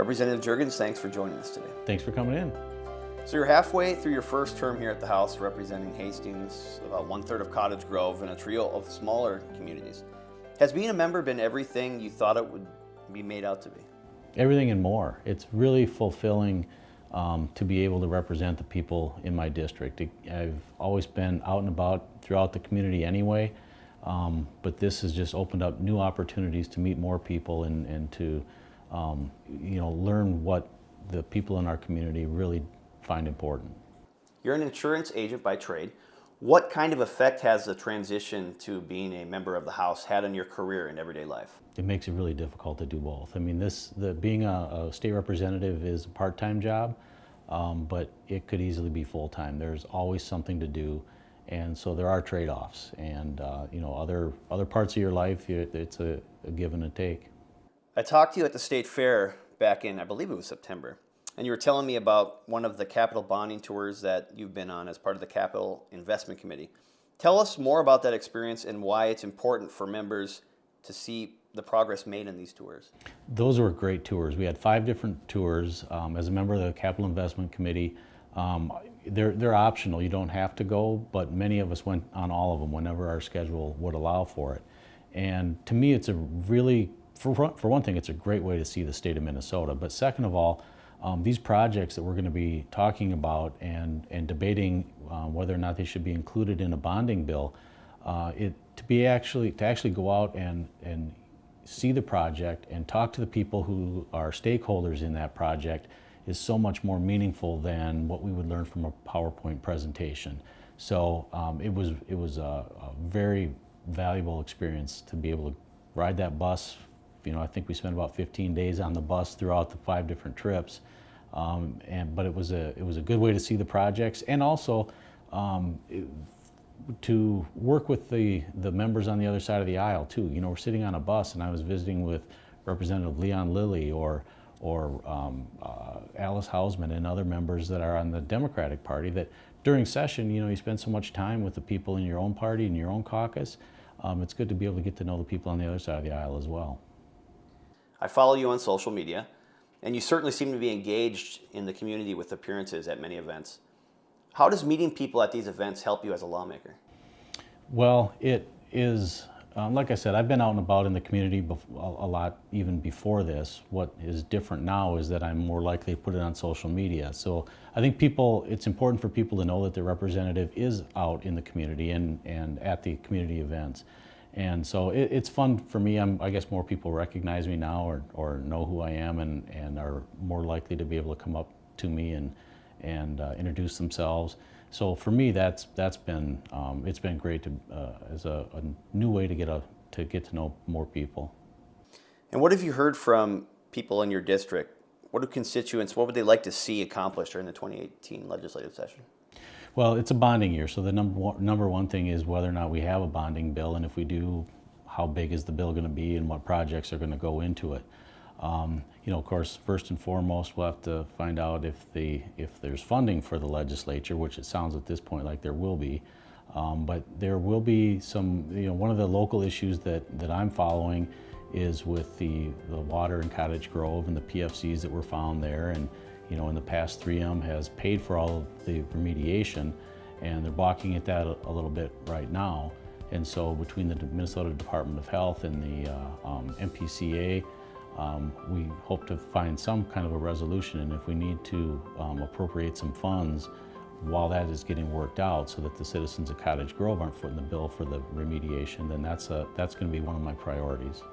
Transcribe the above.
Representative Jurgens, thanks for joining us today. Thanks for coming in. So you're halfway through your first term here at the House, representing Hastings, about 1/3 of Cottage Grove, and a trio of smaller communities. Has being a member been everything you thought it would be made out to be? Everything and more. It's really fulfilling to be able to represent the people in my district. I've always been out and about throughout the community anyway, but this has just opened up new opportunities to meet more people and to learn what the people in our community really find important. You're an insurance agent by trade. What kind of effect has the transition to being a member of the House had on your career and everyday life? It makes it really difficult to do both. I mean, being a state representative is a part-time job, but it could easily be full-time. There's always something to do, and so there are trade-offs. And other parts of your life, it's a give and a take. I talked to you at the state fair back in, I believe it was September, and you were telling me about one of the capital bonding tours that you've been on as part of the Capital Investment Committee. Tell us more about that experience and why it's important for members to see the progress made in these tours. Those were great tours. We had 5 different tours. As a member of the Capital Investment Committee, they're optional. You don't have to go, but many of us went on all of them whenever our schedule would allow for it. And to me, it's a really, for one thing, it's a great way to see the state of Minnesota. But second of all, these projects that we're going to be talking about and debating whether or not they should be included in a bonding bill, to actually go out and see the project and talk to the people who are stakeholders in that project is so much more meaningful than what we would learn from a PowerPoint presentation. So it was a very valuable experience to be able to ride that bus. I think we spent about 15 days on the bus throughout the 5 different trips, but it was a good way to see the projects, and also to work with the members on the other side of the aisle too. We're sitting on a bus, and I was visiting with Representative Leon Lilly or Alice Hausman and other members that are on the Democratic Party. That during session, you spend so much time with the people in your own party and your own caucus. It's good to be able to get to know the people on the other side of the aisle as well. I follow you on social media, and you certainly seem to be engaged in the community with appearances at many events. How does meeting people at these events help you as a lawmaker? Well, it is, like I said, I've been out and about in the community a lot even before this. What is different now is that I'm more likely to put it on social media. So I think it's important for people to know that their representative is out in the community and at the community events. And so it's fun for me. I guess more people recognize me now or know who I am and are more likely to be able to come up to me and introduce themselves. So for me, it's been great as a new way to get to know more people. And what have you heard from people in your district? What would they like to see accomplished during the 2018 legislative session? Well, it's a bonding year, so the number one thing is whether or not we have a bonding bill, and if we do, how big is the bill going to be and what projects are going to go into it. Of course, first and foremost, we'll have to find out if there's funding for the legislature, which it sounds at this point like there will be. But there will be some, one of the local issues that I'm following is with the water in Cottage Grove and the PFCs that were found there. And in the past, 3M has paid for all of the remediation, and they're balking at that a little bit right now. And so between the Minnesota Department of Health and the MPCA, we hope to find some kind of a resolution, and if we need to appropriate some funds while that is getting worked out so that the citizens of Cottage Grove aren't footing the bill for the remediation, then that's going to be one of my priorities.